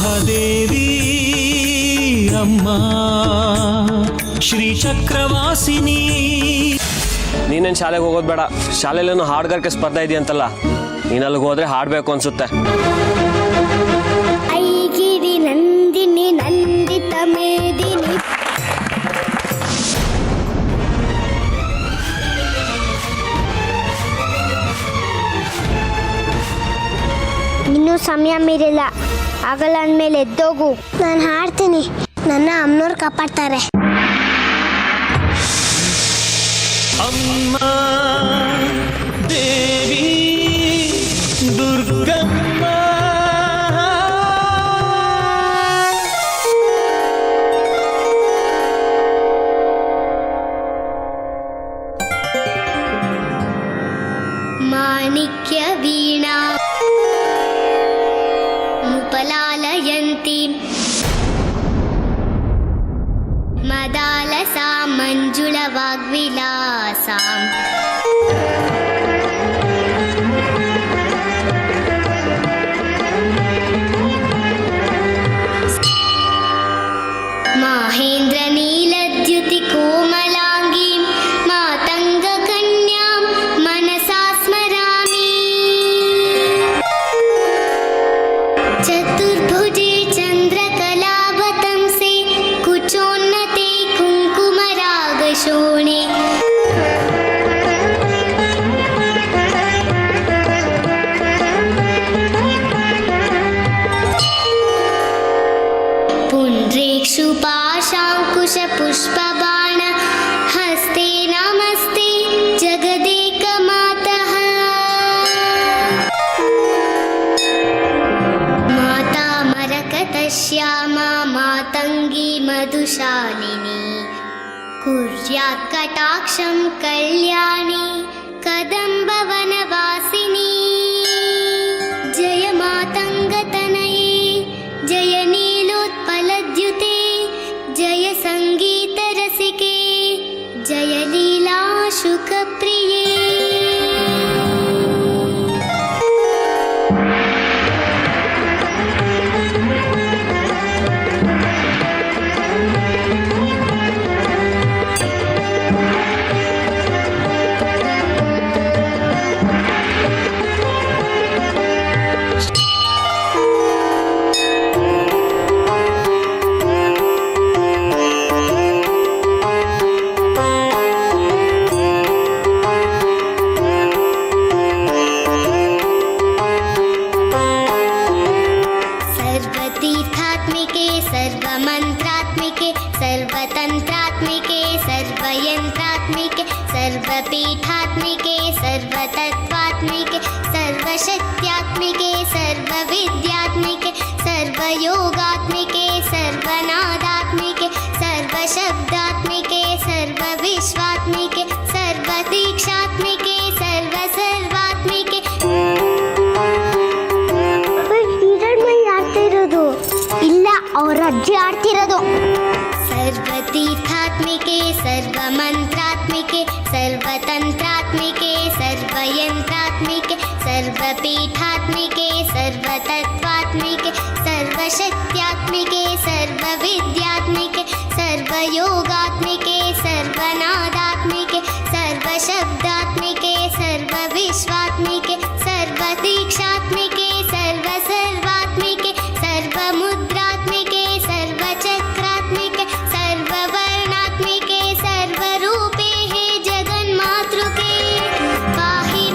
ಮಹಾದೇವಿ ಅಮ್ಮ ಶ್ರೀ ಚಕ್ರವಾಸಿನಿ. ನೀನೇನು ಶಾಲೆಗೆ ಹೋಗೋದು ಬೇಡ. ಶಾಲೆಯಲ್ಲೇನು ಹಾಡುಗಾರಿಕೆ ಸ್ಪರ್ಧೆ ಇದೆಯಂತಲ್ಲ, ನೀನು ಅಲ್ಲಿಗೆ ಹೋದ್ರೆ ಹಾಡಬೇಕು ಅನ್ಸುತ್ತೆ. ಐಗಿರಿ ನಂದಿನಿ ನಂದಿತ ಮೇದಿನಿ. ಇನ್ನೂ ಸಮಯ ಮೀರಿಲ್ಲ, ಆಗಲ್ಲ ಅಂದಮೇಲೆ ಎದ್ದೋಗು. ನಾನು ಹಾಡ್ತೀನಿ, ನನ್ನ ಅಮ್ಮನವ್ರು ಕಾಪಾಡ್ತಾರೆ. ಅಮ್ಮ ದೇವಿ ದುರ್ಗಮ್ಮ. ಮಾಣಿಕ್ಯ ವೀಣಾ ಮುಪಲಾಲಯಂತಿ ಮದಾಲಸಾ ಮಂಜುಳ ವಾಗ್ವಿಲಾಸಾಂ. ಮಾಹೇಂದ್ರ ನೀಲದ್ಯುತಿ ಕೋಮಲಾಂಗೀಂ ಮಾತಂಗ ಕನ್ಯಾಂ ಮನಸಾ ಸ್ಮರಾಮಿ. ಚತುರ್ಭುಜೆ ಚಂದ್ರಕಲಾವತಂಸೆ ಕುಚೋನ್ನತೆ ಕುಂಕುಮರಾಗಶೋಣೆ. पुण्ड्रेक्षु पाशाङ्कुश पुष्पबाण हस्ते नमस्ते जगदेकमातः. माता मरकतश्यामा मातङ्गी मधुशालिनी कुर्यात् कटाक्षं कल्याणी कदम्बवनवासिनी. जय मातङ्गतनये जय नीलोत्पलद्युते जय सङ्गीतरसिके जय लीलाशुकप्रिये. सर्वतीर्थात्मिके सर्वमन्त्रात्मिके सर्वतन्त्रात्मिके सर्वयन्त्रात्मिके सर्वपीठात्मिके सर्वतत्त्वात्मिके सर्वशक्त्यात्मिके सर्वविद्यात्मिके सर्वयोगात्मिके सर्वनादात्मिके सर्वशब्दात्मिके सर्वविश्वात्मिके सर्वदीक्षात्मिके सर्वसर्वात्मिके. ಇಲ್ಲ, ಅವ್ರ ಅಜ್ಜಿ ಆಡ್ತಿರೋದು. ಸರ್ವತೀರ್ಥಾತ್ಮಿಕೆ ಸರ್ವಮಂತ್ರಾತ್ಮಿಕೆ ಸರ್ವತಂತ್ರಾತ್ಮಿಕೆ ಸರ್ವಯಂತ್ರಾತ್ಮಿಕೆ ಸರ್ವಪೀಠಾತ್ಮಿಕೆ ಸರ್ವತತ್ವಾತ್ಮಿಕೆ ಸರ್ವಶಕ್ತ್ಯಾತ್ಮಿಕೆ ಸರ್ವವಿದ್ಯಾತ್ಮಿಕೆ ಸರ್ವಯೋಗಾತ್ಮಿಕೆ ಸರ್ವನಾದಾತ್ಮಿಕೆ ಸರ್ವಶಬ್ದಾತ್ಮಿಕೆ ಸರ್ವವಿಶ್ವಾತ್ಮಿಕೆ ಸರ್ವದೀಕ್ಷಾತ್ಮಿಕೆ ಸರ್ವಸರ್ವಾತ್ಮಿಕೆ सर्वमुद्रात्मिके सर्वचक्रात्मिके सर्ववर्णात्मिके सर्वरूपे हे जगन्मातृके. पाहि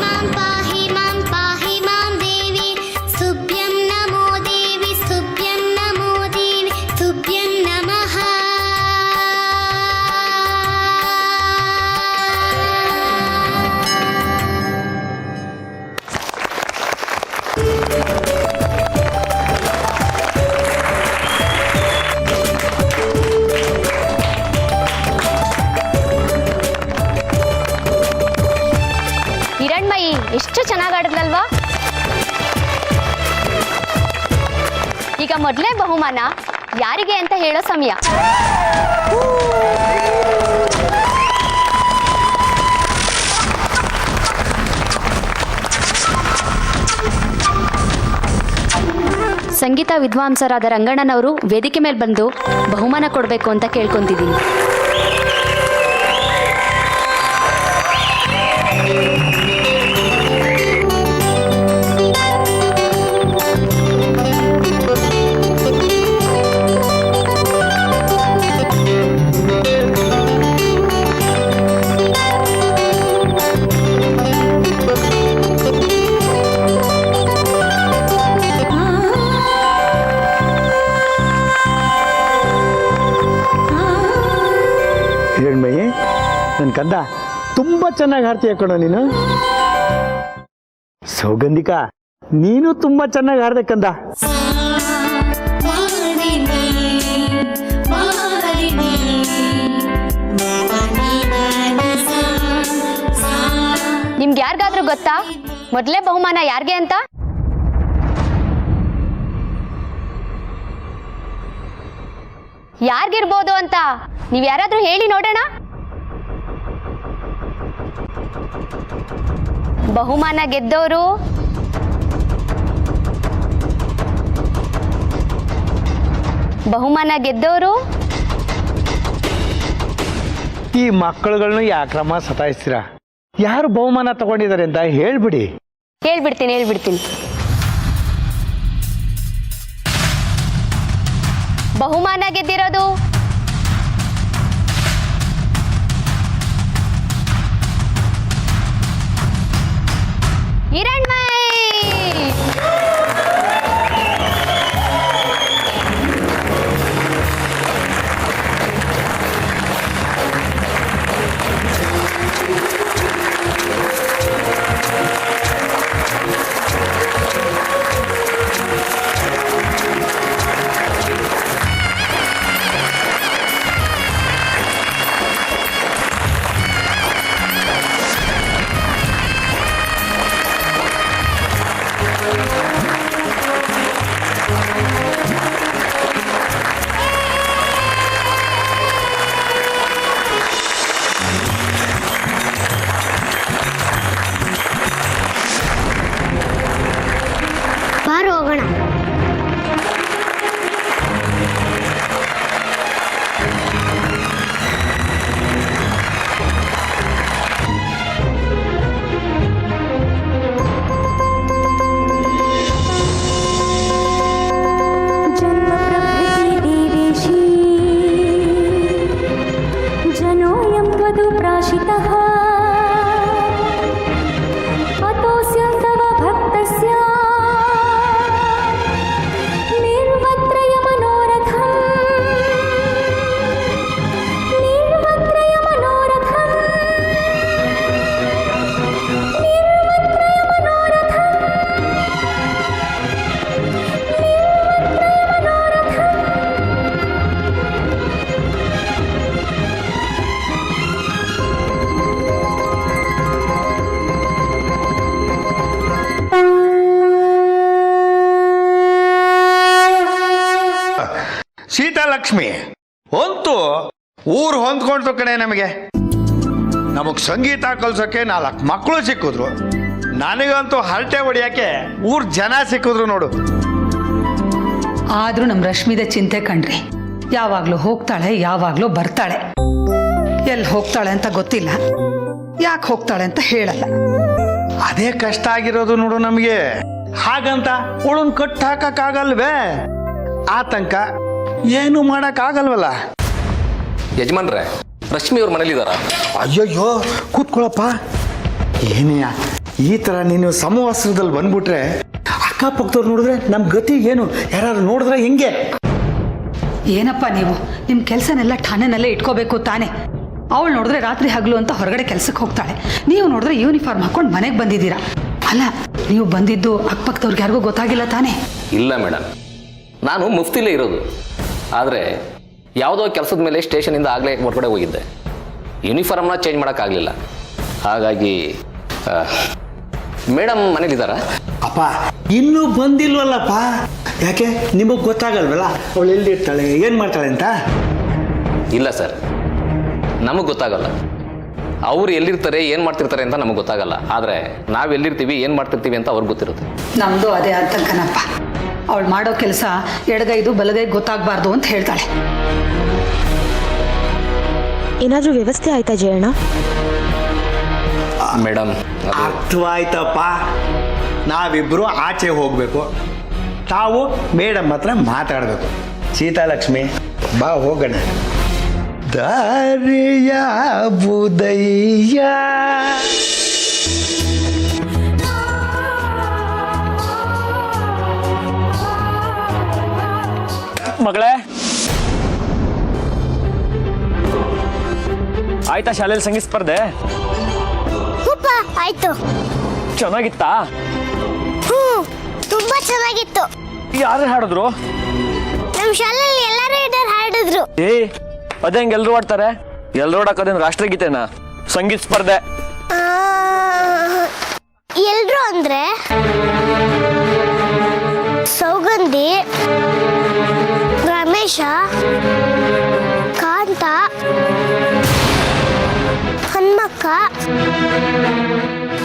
मां देवी स्तुभ्यं नमो देवी स्तुभ्यं नमो देवी स्तुभ्यं नमः. ಹಿರಣ್ಮಯಿ ಎಷ್ಟು ಚೆನ್ನಾಗಿ ಆಡಿದ್ಲಲ್ವಾ. ಈಗ ಮೊದಲೇ ಬಹುಮಾನ ಯಾರಿಗೆ ಅಂತ ಹೇಳೋ ಸಮಯ. ಸಂಗೀತ ವಿದ್ವಾಂಸರಾದ ರಂಗಣ್ಣನವರು ವೇದಿಕೆ ಮೇಲೆ ಬಂದು ಬಹುಮಾನ ಕೊಡಬೇಕು ಅಂತ ಕೇಳ್ಕೊಂತಿದ್ದೀನಿ. ಹಿರಣ್ಮಯಿ, ನನ್ನ ಕಂದ ತುಂಬ ಚೆನ್ನಾಗಿ ಹಾಡ್ತೀಯ ಕಣೋ ನೀನು. ಸೌಗಂಧಿಕಾ, ನೀನು ತುಂಬ ಚೆನ್ನಾಗಿ ಹಾಡ್ದೆ ಕಂದ. ನಿಮ್ಗೆ ಯಾರಿಗಾದ್ರೂ ಗೊತ್ತಾ ಮೊದಲೇ ಬಹುಮಾನ ಯಾರಿಗೆ ಅಂತ? ಯಾರಿಗಿರ್ಬೋದು ಅಂತ ನೀವ್ ಯಾರಾದ್ರೂ ಹೇಳಿ ನೋಡೋಣ. ಬಹುಮಾನ ಗೆದ್ದವರು ಈ ಮಕ್ಕಳುಗಳನ್ನ ಯಾಕ್ರಮ ಸತಾಯಿಸ್ತೀರಾ? ಯಾರು ಬಹುಮಾನ ತಗೊಂಡಿದ್ದಾರೆ ಅಂತ ಹೇಳ್ಬಿಡಿ. ಹೇಳ್ಬಿಡ್ತೀನಿ. ಬಹುಮಾನ ಗೆದ್ದಿರೋದು ಹಿರಣ್ಮಯಿ. ಬಾರೋ ಹೋಗೋಣ. जनोऽयं त्वदु प्राशितः अतोऽस्य तव भक्तस्य ಸೀತಾಲಕ್ಷ್ಮಿ ಹೊಂತು ಊರು ಹೊಂದ್ಕೊಂಡ್ತು ಕಣೆ. ನಮಗ್ ಸಂಗೀತ ಕಲ್ಸೋಕೆ 4 ಮಕ್ಕಳು ಸಿಕ್ಕಿದ್ರು. ನನಗಂತೂ ಹರಟೆ ಹೊಡಿಯಕ್ಕೆ ಊರ್ ಜನ ಸಿಕ್ಕಿದ್ರು ನೋಡು. ಆದ್ರೂ ನಮ್ಮ ರಶ್ಮಿದೆ ಚಿಂತೆ ಕಣ್ರಿ. ಯಾವಾಗ್ಲೂ ಹೋಗ್ತಾಳೆ, ಯಾವಾಗ್ಲೂ ಬರ್ತಾಳೆ. ಎಲ್ಲಿ ಹೋಗ್ತಾಳೆ ಅಂತ ಗೊತ್ತಿಲ್ಲ, ಯಾಕೆ ಹೋಗ್ತಾಳೆ ಅಂತ ಹೇಳಲ್ಲ. ಅದೇ ಕಷ್ಟ ಆಗಿರೋದು ನೋಡು ನಮಗೆ. ಹಾಗಂತ ಅವಳನ್ ಕಟ್ ಹಾಕಕ್ಕಾಗಲ್ವೇ? ಆತಂಕ ಏನು ಮಾಡಕ್ಕಾಗಲ್ವಲ್ಲ. ಯಜಮಾನ್ರೆ, ರಶ್ಮಿ ಅವ್ರ ಮನೇಲಿದಾರ? ಅಯ್ಯಯ್ಯೋ, ಕೂತ್ಕೊಳ್ಳಪ್ಪ. ಏನೆಯ ಈ ತರ ನೀನು ಸಮವಸ್ತ್ರದಲ್ಲಿ ಬಂದ್ಬಿಟ್ರೆ ಅಕ್ಕಪಕ್ಕದವ್ರು ನೋಡಿದ್ರೆ ನಮ್ ಗತಿ ಏನು? ಯಾರು ನೋಡಿದ್ರೆ ಹೆಂಗೆ? ಏನಪ್ಪ ನೀವು ನಿಮ್ಮ ಕೆಲಸನೆಲ್ಲ ಠಾಣೆನಲ್ಲೇ ಇಟ್ಕೋಬೇಕು ತಾನೆ. ಅವಳು ನೋಡಿದ್ರೆ ರಾತ್ರಿ ಹಗಲು ಅಂತ ಹೊರಗಡೆ ಕೆಲಸಕ್ಕೆ ಹೋಗ್ತಾಳೆ, ನೀವು ನೋಡಿದ್ರೆ ಯೂನಿಫಾರ್ಮ್ ಹಾಕೊಂಡು ಮನೆಗೆ ಬಂದಿದ್ದೀರಾ. ಅಲ್ಲ, ನೀವು ಬಂದಿದ್ದು ಅಕ್ಕಪಕ್ಕದವ್ರಿಗೆ ಯಾರಿಗೂ ಗೊತ್ತಾಗಿಲ್ಲ ತಾನೆ? ಇಲ್ಲ ಮೇಡಮ್, ನಾನು ಮುಫ್ತಿಲೇ ಇರೋದು. ಆದರೆ ಯಾವುದೋ ಕೆಲಸದ ಮೇಲೆ ಸ್ಟೇಷನಿಂದ ಆಗಲೇ ಹೊರಗಡೆ ಹೋಗಿದ್ದೆ. ಯೂನಿಫಾರ್ಮ್ನ ಚೇಂಜ್ ಮಾಡೋಕ್ಕಾಗಲಿಲ್ಲ. ಹಾಗಾಗಿ ಮೇಡಮ್ ಮನೇಲಿದ್ದಾರಾ? ಅಪ್ಪ ಇನ್ನೂ ಬಂದಿಲ್ವಲ್ಲಪ್ಪ. ಯಾಕೆ ನಿಮಗೆ ಗೊತ್ತಾಗಲ್ವಲ್ಲ ಅವಳು ಎಲ್ಲಿರ್ತಾಳೆ, ಏನು ಮಾಡ್ತಾಳೆ ಅಂತ? ಇಲ್ಲ ಸರ್, ನಮಗೆ ಗೊತ್ತಾಗಲ್ಲ. ಅವ್ರು ಎಲ್ಲಿರ್ತಾರೆ, ಏನು ಮಾಡ್ತಿರ್ತಾರೆ ಅಂತ ನಮಗೆ ಗೊತ್ತಾಗಲ್ಲ. ಆದರೆ ನಾವು ಎಲ್ಲಿರ್ತೀವಿ, ಏನು ಮಾಡ್ತಿರ್ತೀವಿ ಅಂತ ಅವ್ರಿಗೆ ಗೊತ್ತಿರುತ್ತೆ. ನಮ್ಮದು ಅದೇ ಆತಂಕನಪ್ಪ. ಅವಳು ಮಾಡೋ ಕೆಲಸ ಎಡಗೈದು ಬಲಗೈ ಗೊತ್ತಾಗಬಾರ್ದು ಅಂತ ಹೇಳ್ತಾಳೆ. ಏನಾದರೂ ವ್ಯವಸ್ಥೆ ಆಯ್ತಾ ಜಯಣ್ಣ? ಮೇಡಮ್ ಅರ್ಥವಾಯ್ತಪ್ಪ. ನಾವಿಬ್ಬರು ಆಚೆ ಹೋಗಬೇಕು, ತಾವು ಮೇಡಮ್ ಹತ್ರ ಮಾತಾಡಬೇಕು. ಸೀತಾಲಕ್ಷ್ಮಿ ಬಾ ಹೋಗೋಣ. ದಾರಿಯ ಬುದಯ್ಯ. ಮಗಳೇ, ಆಯ್ತಾ ಶಾಲೆಯಲ್ಲಿ ಸಂಗೀತ ಸ್ಪರ್ಧೆ? ಉಪ್ಪ ಆಯ್ತು. ಚೆನ್ನಾಗಿತ್ತಾ? ತುಂಬಾ ಚೆನ್ನಾಗಿತ್ತು. ಯಾರು ಹಾಡಿದ್ರು? ನಮ್ಮ ಶಾಲೆಯಲ್ಲಿ ಎಲ್ಲರೂ ಇದ್ದಾರೆ ಹಾಡಿದ್ರು. ಅದೇ ಹೆಂಗೆ ಎಲ್ರು ಆಡ್ತಾರೆ? ಎಲ್ರು ಆಡೋದೇನು ರಾಷ್ಟ್ರಗೀತೆನಾ? ಸಂಗೀತ ಸ್ಪರ್ಧೆ. ಎಲ್ರು ಅಂದ್ರೆ ಸೌಗಂಧಿ, ರಮೇಶ, ಕಾಂತ, ಹನ್ಮಕ್ಕ,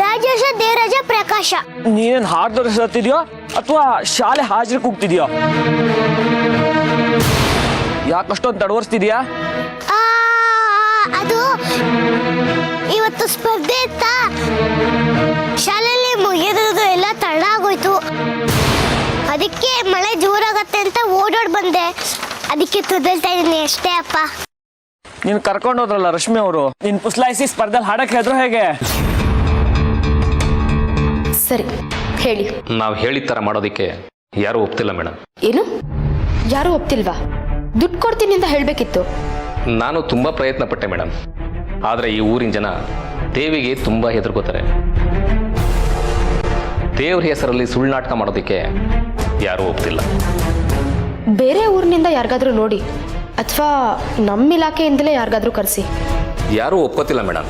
ರಾಜೇಶ, ದೇವರಾಜ, ಪ್ರಕಾಶ. ನೀನೇನು ಹಾಡ್ದವ್ರ ಹೆಸತ್ತಿದ್ಯೋ ಅಥವಾ ಶಾಲೆ ಹಾಜರಿ ಕೂಗ್ತಿದ್ಯೋ? ಯಾಕಷ್ಟೊಂದು ತಡವರ್ಸ್ತಿದ್ಯಾ? ಅದು ಇವತ್ತು ಸ್ಪರ್ಧೆ ಇತ್ತಾ, ಶಾಲೆಯಲ್ಲಿ ಮುಗಿಯೋದು ಎಲ್ಲ ತಡ ಆಗೋಯ್ತು. ಅದಕ್ಕೆ ಮಳೆ ಜೋರಾಗತ್ತೆ ಅಂತ ಓಡೋಡ್ ಬಂದೆ. ಅದಕ್ಕೆ ತೊದಲ್ತಾ ಇದೀನಿ ಅಷ್ಟೇ ಅಪ್ಪ. ನೀನು ಕರ್ಕೊಂಡು ಹೋದ್ರಲ್ಲ ರಶ್ಮಿ ಅವರು, ನಿನ್ ಪುಸ್ಲಾಯಿಸಿ ಸ್ಪರ್ಧೆಯಲ್ಲಿ ಹಾಡಕ್ ಹೇಳಿದ್ರು ಹೇಗೆ? ಸರಿ ಹೇಳಿ. ನಾವು ಹೇಳಿದ ಥರ ಮಾಡೋದಕ್ಕೆ ಯಾರೂ ಒಪ್ತಿಲ್ಲ ಮೇಡಮ್. ಏನು? ಯಾರು ಒಪ್ತಿಲ್ವಾ? ದುಡ್ಡು ಕೊಡ್ತೀನಿ ಅಂತ ಹೇಳ್ಬೇಕಿತ್ತು. ನಾನು ತುಂಬ ಪ್ರಯತ್ನ ಪಟ್ಟೆ ಮೇಡಮ್, ಆದರೆ ಈ ಊರಿನ ಜನ ದೇವಿಗೆ ತುಂಬ ಹೆದರ್ಕೋತಾರೆ. ದೇವ್ರ ಹೆಸರಲ್ಲಿ ಸುಳ್ಳು ನಾಟಕ ಮಾಡೋದಕ್ಕೆ ಯಾರೂ ಒಪ್ತಿಲ್ಲ. ಬೇರೆ ಊರಿನಿಂದ ಯಾರಿಗಾದ್ರೂ ನೋಡಿ, ಅಥವಾ ನಮ್ಮ ಇಲಾಖೆಯಿಂದಲೇ ಯಾರಿಗಾದ್ರೂ ಕರೆಸಿ. ಯಾರೂ ಒಪ್ಕೋತಿಲ್ಲ ಮೇಡಮ್.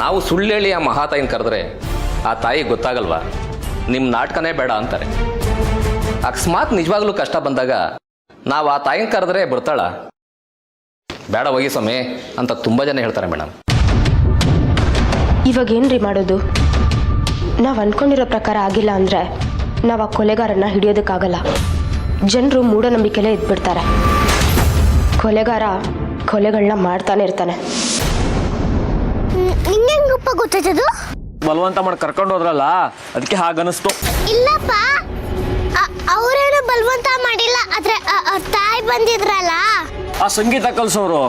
ನಾವು ಸುಳ್ಳು ಹೇಳಿ ಆ ಮಹಾತಾಯಿನ ಕರೆದ್ರೆ ಆ ತಾಯಿ ಗೊತ್ತಾಗಲ್ವಾ, ನಿಮ್ಮ ನಾಟಕನೇ ಬೇಡ ಅಂತಾರೆ. ಅಕಸ್ಮಾತ್ ನಿಜವಾಗ್ಲೂ ಕಷ್ಟ ಬಂದಾಗ ನಾವು ಆ ತಾಯಿನ ಕರೆದ್ರೆ ಬರ್ತಾಳ? ಬೇಡ ಹೋಗಿ ಸ್ವಾಮಿ ಅಂತ ತುಂಬ ಜನ ಹೇಳ್ತಾರೆ ಮೇಡಮ್. ಇವಾಗ ಏನ್ರಿ ಮಾಡೋದು? ನಾವು ಅನ್ಕೊಂಡಿರೋ ಪ್ರಕಾರ ಆಗಿಲ್ಲ ಅಂದರೆ ನಾವು ಆ ಕೊಲೆಗಾರನ್ನ ಹಿಡಿಯೋದಕ್ಕಾಗಲ್ಲ. ಜನರು ಮೂಢನಂಬಿಕೆಲೇ ಇದ್ಬಿಡ್ತಾರೆ. ಕೊಲೆಗಾರ ಕೊಲೆಗಳನ್ನ ಮಾಡ್ತಾನೆ ಇರ್ತಾನೆ. ನಿಂಗೆಂಗಪ್ಪ ಗೊತ್ತಾಯ್ತದು? ಬಲವಂತ ಮಾಡಿ ಕರ್ಕೊಂಡು ಹೋದ್ರಲ್ಲ, ಅದಕ್ಕೆ ಹಾಗನ್ನಿಸ್ತು. ಇಲ್ಲಪ್ಪ, ಅವರೇನು ಬಲವಂತ ಮಾಡಿಲ್ಲ. ಆದ್ರೆ ತಾಯಿ ಬಂದಿದ್ರಲ್ಲ, ಆ ಸಂಗೀತ ಕಲ್ಸೋರು.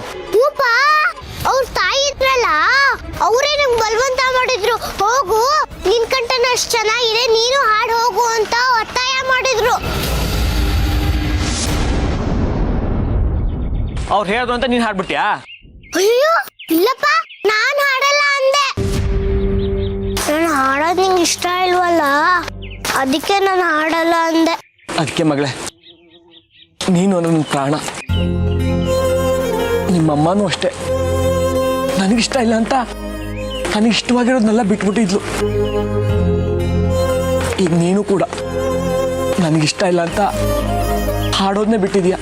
ಉಪ್ಪ ಅವ್ರ ತಾಯಿ ಇದ್ರಲ್ಲ, ಅವರೇ ನಂಗೆ ಬಲವಂತ ಮಾಡಿದ್ರು. ಹೋಗು, ನಿನ್ ಕಂಠನ ಅಷ್ಟು ಚೆನ್ನಾಗಿದೆ, ನೀನು ಹಾಡು ಹೋಗು ಅಂತ ಒತ್ತಾಯ ಮಾಡಿದ್ರು. ಅವ್ರು ಹೇಳಿದ್ರು ಅಂತ ನೀನ್ ಹಾಡ್ಬಿಟ್ಯಾ? ಅಯ್ಯೋ ಇಲ್ಲಪ್ಪ, ನಾನ್ ಹಾಡಲ್ಲ ಅಂದೆ. ನಾನು ಹಾಡೋದು ನಿಂಗೆ ಇಷ್ಟ ಇಲ್ವಲ್ಲ, ಅದಕ್ಕೆ ನಾನು ಹಾಡಲ್ಲ ಅಂದೆ. ಅದಕ್ಕೆ ಮಗಳೇ, ನೀನು ನನ್ನ ಪ್ರಾಣ. ನಿಮ್ಮಮ್ಮನೂ ಅಷ್ಟೇ, ನನಗಿಷ್ಟ ಇಲ್ಲ ಅಂತ ನನಗಿಷ್ಟವಾಗಿರೋದನ್ನೆಲ್ಲ ಬಿಟ್ಬಿಟ್ಟಿದ್ಲು. ಈಗ ನೀನು ಕೂಡ ನನಗಿಷ್ಟ ಇಲ್ಲ ಅಂತ ಹಾಡೋದನ್ನೇ ಬಿಟ್ಟಿದ್ಯಾ.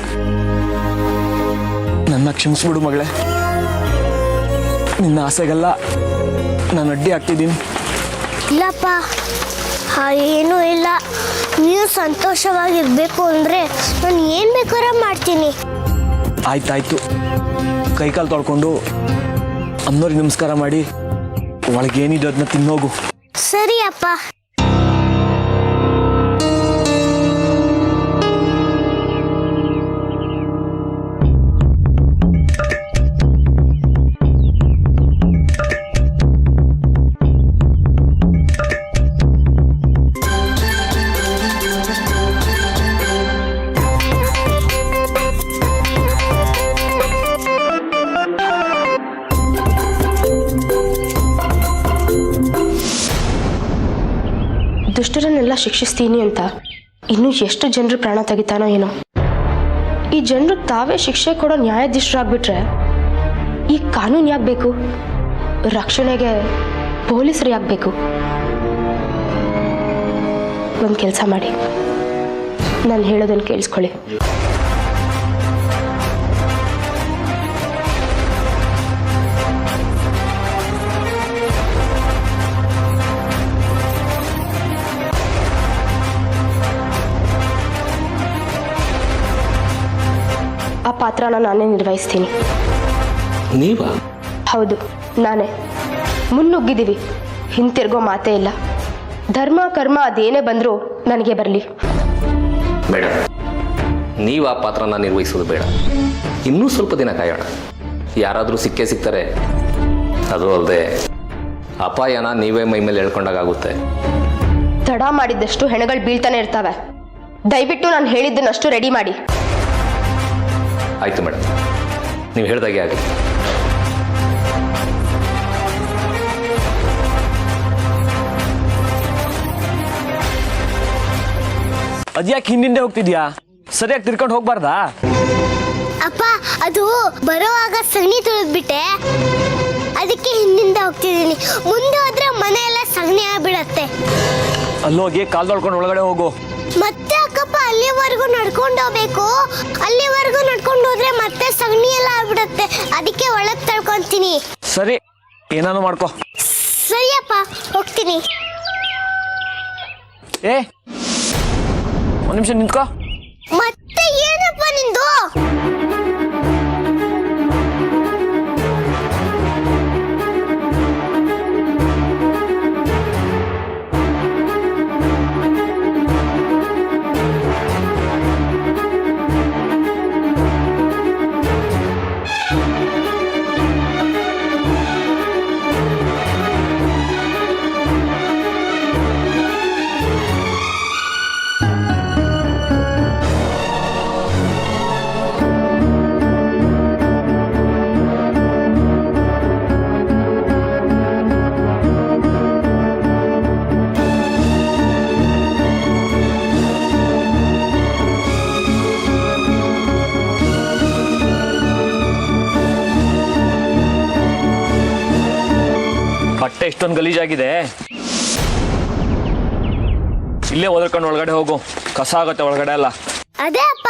ನನ್ನ ಕ್ಷಮಿಸ್ಬಿಡು ಮಗಳೇ. ನಿನ್ನ ಆಸೆಗೆಲ್ಲ ನಾನು ಅಡ್ಡಿ ಆಗ್ತಿದ್ದೀನಿ. ಇಲ್ಲಪ್ಪ, ಏನೂ ಇಲ್ಲ. ನೀವು ಸಂತೋಷವಾಗಿರ್ಬೇಕು ಅಂದರೆ ನಾನು ಏನು ಬೇಕಾದ್ರೆ ಮಾಡ್ತೀನಿ. ಆಯ್ತಾಯ್ತು, ಕೈಕಾಲು ತೊಳ್ಕೊಂಡು ಅಮ್ಮನವ್ರಿಗೆ ನಮಸ್ಕಾರ ಮಾಡಿ ಒಳಗೇನಿದೆ ಅದನ್ನ ತಿನ್ನೋಗು. ಸರಿ ಅಪ್ಪ. ದುಷ್ಟರನ್ನೆಲ್ಲ ಶಿಕ್ಷಿಸ್ತೀನಿ ಅಂತ ಇನ್ನೂ ಎಷ್ಟು ಜನರು ಪ್ರಾಣ ತೆಗಿತಾನೋ ಏನೋ. ಈ ಜನರು ತಾವೇ ಶಿಕ್ಷೆ ಕೊಡೋ ನ್ಯಾಯಾಧೀಶರಾಗ್ಬಿಟ್ರೆ ಈ ಕಾನೂನು ಯಾಕೆ ಬೇಕು? ರಕ್ಷಣೆಗೆ ಪೊಲೀಸರು ಯಾಕೆ ಬೇಕು? ಒಂದು ಕೆಲಸ ಮಾಡಿ, ನಾನು ಹೇಳೋದನ್ನು ಕೇಳಿಸ್ಕೊಳ್ಳಿ. ಪಾತ್ರನ ನಾನೇ ನಿರ್ವಹಿಸ್ತೀನಿ. ನೀವಾ? ಹೌದು, ನಾನೇ. ಮುನ್ನುಗ್ಗಿದ್ದೀವಿ, ಹಿಂತಿರ್ಗೋ ಮಾತೇ ಇಲ್ಲ. ಧರ್ಮ ಕರ್ಮ ಅದೇನೇ ಬಂದರೂ ನನಗೆ ಬರಲಿ. ಬೇಡ, ನೀವು ಆ ಪಾತ್ರನ ನಿರ್ವಹಿಸೋದು ಬೇಡ. ಇನ್ನೂ ಸ್ವಲ್ಪ ದಿನ ಕಾಯೋಣ. ಯಾರಾದರೂ ಸಿಕ್ಕೇ ಸಿಗ್ತಾರೆ. ಅದು ಅಲ್ಲದೆ ಅಪಾಯನ ನೀವೇ ಮೈ ಮೇಲೆ ಹೇಳ್ಕೊಂಡಾಗುತ್ತೆ. ತಡ ಮಾಡಿದ್ದಷ್ಟು ಹೆಣಗಳು ಬೀಳ್ತಾನೆ ಇರ್ತವೆ. ದಯವಿಟ್ಟು ನಾನು ಹೇಳಿದ್ದನ್ನಷ್ಟು ರೆಡಿ ಮಾಡಿ. ಆಯಿತು ಮೇಡಮ್, ನೀವು ಹೇಳ್ದಾಗೆ ಆಗಿ. ಅದ್ಯಾಕೆ ಹಿಂದಿಂದೆ ಹೋಗ್ತಿದ್ಯಾ? ಸರಿಯಾಗಿ ತಿರ್ಕೊಂಡು ಹೋಗ್ಬಾರ್ದಾ? ಅಪ್ಪ, ಅದು ಬರೋವಾಗ ಸಗಣಿ ತುಳಿದ್ಬಿಟ್ಟೆ, ಅದಕ್ಕೆ ಹಿಂದಿಂದ ಹೋಗ್ತಿದ್ದೀನಿ. ಮುಂದೆ ಹೋದ್ರೆ ಮನೆ ಎಲ್ಲ ಸಗಣಿ ಆಗ್ಬಿಡತ್ತೆ. ಅಲ್ಲೋಗಿ ಕಾಲ್ ತೊಳ್ಕೊಂಡು ಒಳಗಡೆ ಹೋಗು. ಮತ್ತೆ ಅಕ್ಕಪ್ಪ, ಅಲ್ಲಿವರೆಗೂ ನಡ್ಕೊಂಡು ಹೋಗ್ಬೇಕು. ಅಲ್ಲಿವರೆಗೂ ನಡ್ಕೊಂಡು ಹೋದ್ರೆ ಮತ್ತೆ ಸಗಣಿ ಎಲ್ಲ ಆಗ್ಬಿಡತ್ತೆ. ಅದಕ್ಕೆ ಒಳಗ್ ತಳ್ಕೊಂತೀನಿ. ಸರಿ, ಏನಾನು ಮಾಡ್ಕೋ. ಸರಿಯಪ್ಪ, ಹೋಗ್ತೀನಿ. ಏ, ಒಂದು ನಿಮಿಷ ನಿಂತ್ಕೋ. ಮತ್ತೆ ಏನಪ್ಪ ನಿಂದು? ಬಟ್ಟೆ ಇಷ್ಟೊಂದು ಗಲೀಜಾಗಿದೆ. ಇಲ್ಲೇ ಓದ್ಕೊಂಡು ಒಳಗಡೆ ಹೋಗು, ಕಸ ಆಗುತ್ತೆ ಒಳಗಡೆ ಎಲ್ಲ. ಅದೇ ಅಪ್ಪ,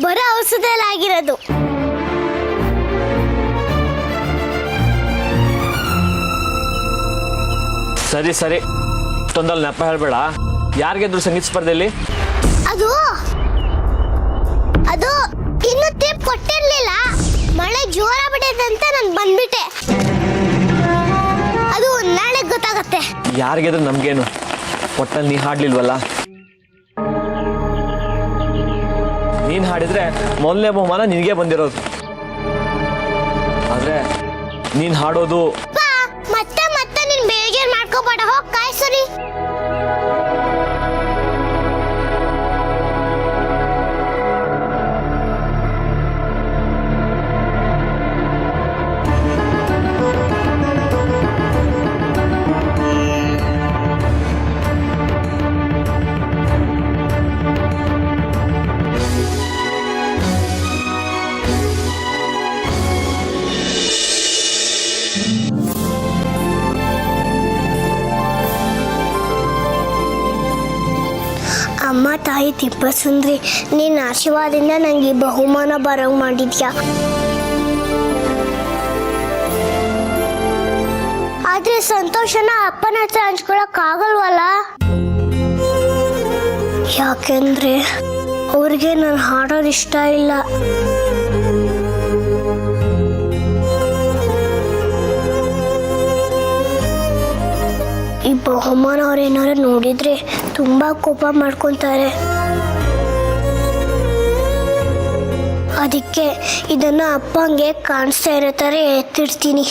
ಬರೋ ಔಷಧದಲ್ಲಿ ಆಗಿರೋದು. ಸರಿ ಸರಿ, ಇಷ್ಟೊಂದಲ್ಲಿ ನೆಪ ಹೇಳ್ಬೇಡ. ಯಾರಿಗೆದ್ರು ಸಂಗೀತ ಸ್ಪರ್ಧೆಯಲ್ಲಿ? ಅದು ಅದು ಇನ್ನು ಟಿಪ್ ಕೊಟ್ಟಿರ್ಲಿಲ್ಲ. ಮಳೆ ಜೋರ ಬಿಟ್ಟಿದೆ ಅಂತ ನಾನು ಬಂದ್ಬಿಟ್ಟೆ. ಅದು ನಾಳೆ ಗೊತ್ತಾಗತ್ತೆ. ಯಾರಿಗೆದ್ರು ನಮ್ಗೇನು, ಒಟ್ಟಲ್ಲಿ ನೀ ಹಾಡ್ಲಿಲ್ವಲ್ಲ. ನೀನ್ ಹಾಡಿದ್ರೆ ಮೊದಲನೇ ಬಹುಮಾನ ನಿನಗೆ ಬಂದಿರೋದು. ಆದ್ರೆ ನೀನ್ ಹಾಡೋದು ಮತ್ತೆ ಮತ್ತೆ ನೀನ್ ಬೇಜಾರ್ ಮಾಡ್ಕೋಬೇಡ. ಹೋಗ್ ಕಾಯ್ಸರಿ. ಅಮ್ಮ ತಾಯಿ ತಿಪ್ಪಸುಂದ್ರಿ, ನಿನ್ನ ಆಶೀರ್ವಾದದಿಂದ ನಂಗೆ ಈ ಬಹುಮಾನ ಬರೋಂಗ್ ಮಾಡಿದ್ಯಾ. ಆದ್ರೆ ಸಂತೋಷನ ಅಪ್ಪನ ಹತ್ರ ಹಂಚ್ಕೊಳಕ್ ಆಗಲ್ವಲ್ಲ. ಯಾಕೆಂದ್ರೆ ಅವ್ರಿಗೆ ನಾನು ಹಾಡೋದು ಇಷ್ಟ ಇಲ್ಲ. ಈ ಬಹುಮಾನ ಅವ್ರೇನಾರು ನೋಡಿದ್ರೆ ತುಂಬಾ ಕೋಪ ಮಾಡ್ಕೊಂತಾರೆ. ಅದಕ್ಕೆ ಇದನ್ನ ಅಪ್ಪಂಗೆ ಕಾಣಿಸ್ತಾ ಇರೋ ಥರ ಎತ್ತಿಡ್ತೀನಿ.